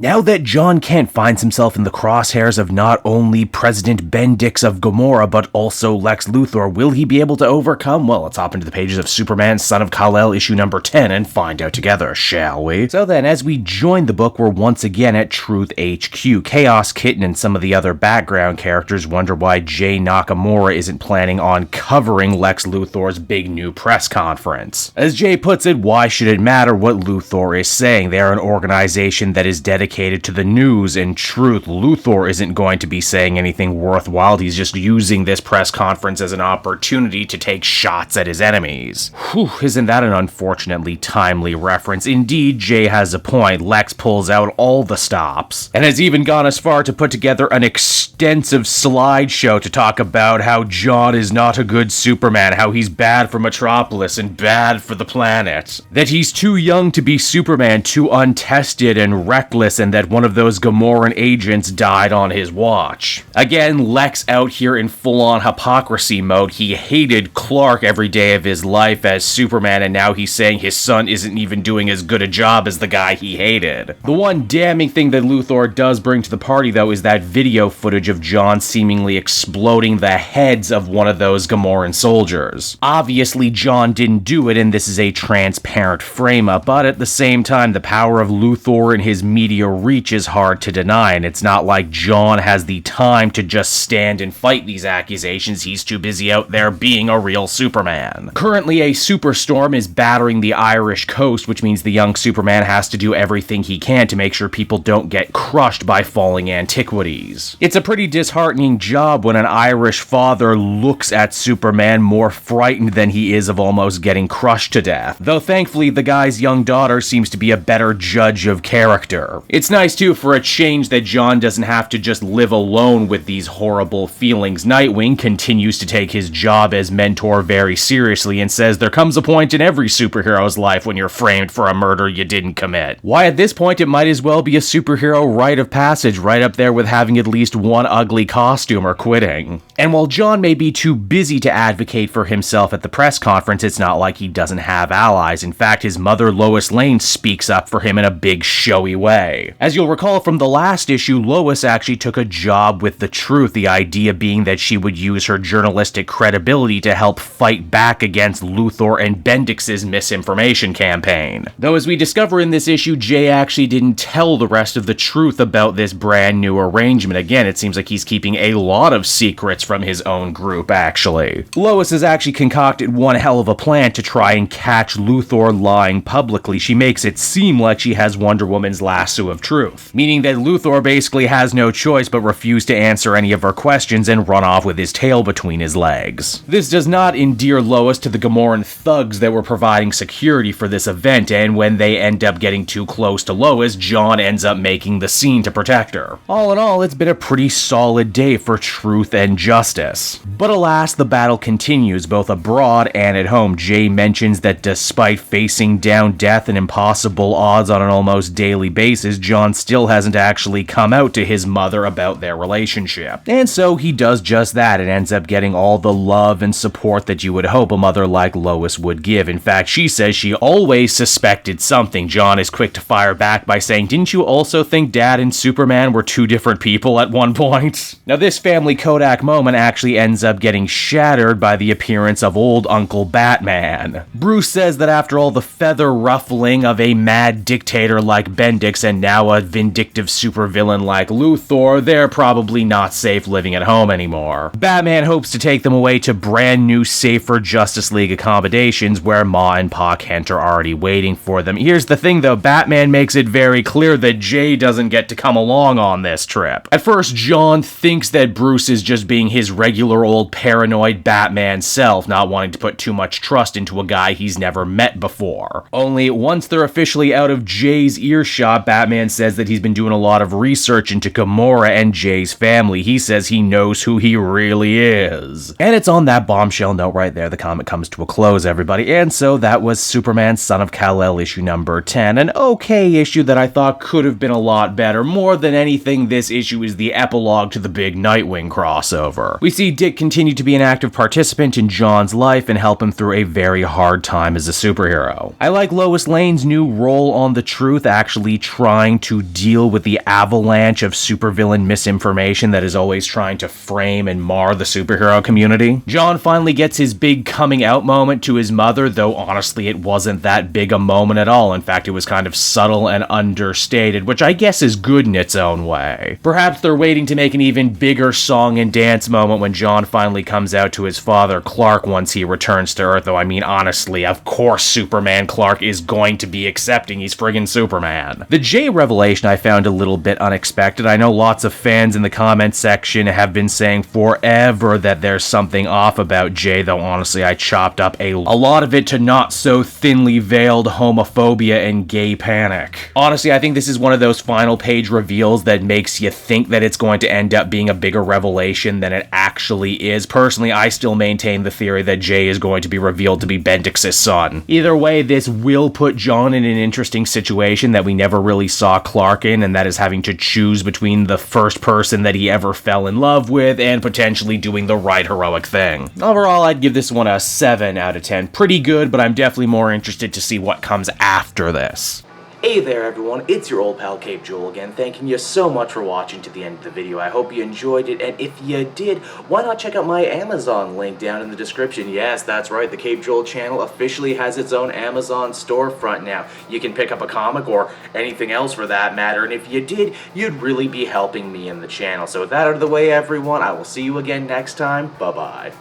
Now that John Kent finds himself in the crosshairs of not only President Bendix of Gamorra, but also Lex Luthor, will he be able to overcome? Well, let's hop into the pages of Superman, Son of Kal-El, issue number 10, and find out together, shall we? So then, as we join the book, we're once again at Truth HQ. Chaos Kitten and some of the other background characters wonder why Jay Nakamura isn't planning on covering Lex Luthor's big new press conference. As Jay puts it, why should it matter what Luthor is saying? They're an organization that is dedicated to the news and truth. Luthor isn't going to be saying anything worthwhile. He's just using this press conference as an opportunity to take shots at his enemies. Whew, isn't that an unfortunately timely reference? Indeed, Jay has a point. Lex pulls out all the stops, and has even gone as far to put together an extensive slideshow to talk about how John is not a good Superman, how he's bad for Metropolis and bad for the planet, that he's too young to be Superman, too untested and reckless, and that one of those Gamorran agents died on his watch. Again, Lex out here in full-on hypocrisy mode. He hated Clark every day of his life as Superman, and now he's saying his son isn't even doing as good a job as the guy he hated. The one damning thing that Luthor does bring to the party, though, is that video footage of John seemingly exploding the heads of one of those Gamorran soldiers. Obviously, John didn't do it, and this is a transparent frame-up, but at the same time, the power of Luthor and his media reach is hard to deny, and it's not like John has the time to just stand and fight these accusations. He's too busy out there being a real Superman. Currently, a superstorm is battering the Irish coast, which means the young Superman has to do everything he can to make sure people don't get crushed by falling antiquities. It's a pretty disheartening job when an Irish father looks at Superman more frightened than he is of almost getting crushed to death, though thankfully the guy's young daughter seems to be a better judge of character. It's nice too for a change that John doesn't have to just live alone with these horrible feelings. Nightwing continues to take his job as mentor very seriously and says there comes a point in every superhero's life when you're framed for a murder you didn't commit. Why, at this point it might as well be a superhero rite of passage, right up there with having at least one ugly costume or quitting. And while John may be too busy to advocate for himself at the press conference, it's not like he doesn't have allies. In fact, his mother Lois Lane speaks up for him in a big showy way. As you'll recall from the last issue, Lois actually took a job with the truth, the idea being that she would use her journalistic credibility to help fight back against Luthor and Bendix's misinformation campaign. Though as we discover in this issue, Jay actually didn't tell the rest of the truth about this brand new arrangement. Again, it seems like he's keeping a lot of secrets from his own group, actually. Lois has actually concocted one hell of a plan to try and catch Luthor lying publicly. She makes it seem like she has Wonder Woman's lasso of truth, meaning that Luthor basically has no choice but refuse to answer any of her questions and run off with his tail between his legs. This does not endear Lois to the Gamorran thugs that were providing security for this event, and when they end up getting too close to Lois, John ends up making the scene to protect her. All in all, it's been a pretty solid day for truth and justice. But alas, the battle continues, both abroad and at home. Jay mentions that despite facing down death and impossible odds on an almost daily basis, John still hasn't actually come out to his mother about their relationship. And so he does just that and ends up getting all the love and support that you would hope a mother like Lois would give. In fact, she says she always suspected something. John is quick to fire back by saying, "Didn't you also think Dad and Superman were two different people at one point?" Now this family Kodak moment actually ends up getting shattered by the appearance of old Uncle Batman. Bruce says that after all the feather ruffling of a mad dictator like Bendix and now a vindictive supervillain like Luthor, they're probably not safe living at home anymore. Batman hopes to take them away to brand new, safer Justice League accommodations where Ma and Pa Kent are already waiting for them. Here's the thing though, Batman makes it very clear that Jay doesn't get to come along on this trip. At first, John thinks that Bruce is just being his regular old paranoid Batman self, not wanting to put too much trust into a guy he's never met before. Only once they're officially out of Jay's earshot, Batman says that he's been doing a lot of research into Gamorra and Jay's family. He says he knows who he really is. And it's on that bombshell note right there the comic comes to a close, everybody. And so that was Superman, Son of Kal-El, issue number 10. An okay issue that I thought could have been a lot better. More than anything, this issue is the epilogue to the big Nightwing crossover. over. We see Dick continue to be an active participant in John's life and help him through a very hard time as a superhero. I like Lois Lane's new role on The Truth, actually trying to deal with the avalanche of supervillain misinformation that is always trying to frame and mar the superhero community. John finally gets his big coming out moment to his mother, though honestly it wasn't that big a moment at all. In fact, it was kind of subtle and understated, which I guess is good in its own way. Perhaps they're waiting to make an even bigger song and dance moment when John finally comes out to his father Clark once he returns to Earth, though I mean honestly, of course Superman Clark is going to be accepting, he's friggin' Superman. The Jay revelation I found a little bit unexpected. I know lots of fans in the comment section have been saying forever that there's something off about Jay, though honestly I chopped up a lot of it to not so thinly veiled homophobia and gay panic. Honestly, I think this is one of those final page reveals that makes you think that it's going to end up being a bigger revelation than it actually is. Personally, I still maintain the theory that Jay is going to be revealed to be Bendix's son. Either way, this will put John in an interesting situation that we never really saw Clark in, and that is having to choose between the first person that he ever fell in love with and potentially doing the right heroic thing. Overall, I'd give this one a 7 out of 10. Pretty good, but I'm definitely more interested to see what comes after this. Hey there everyone, it's your old pal Cape Joel again, thanking you so much for watching to the end of the video. I hope you enjoyed it, and if you did, why not check out my Amazon link down in the description. Yes, that's right, the Cape Joel channel officially has its own Amazon storefront now. You can pick up a comic or anything else for that matter, and if you did, you'd really be helping me in the channel. So with that out of the way everyone, I will see you again next time. Bye-bye.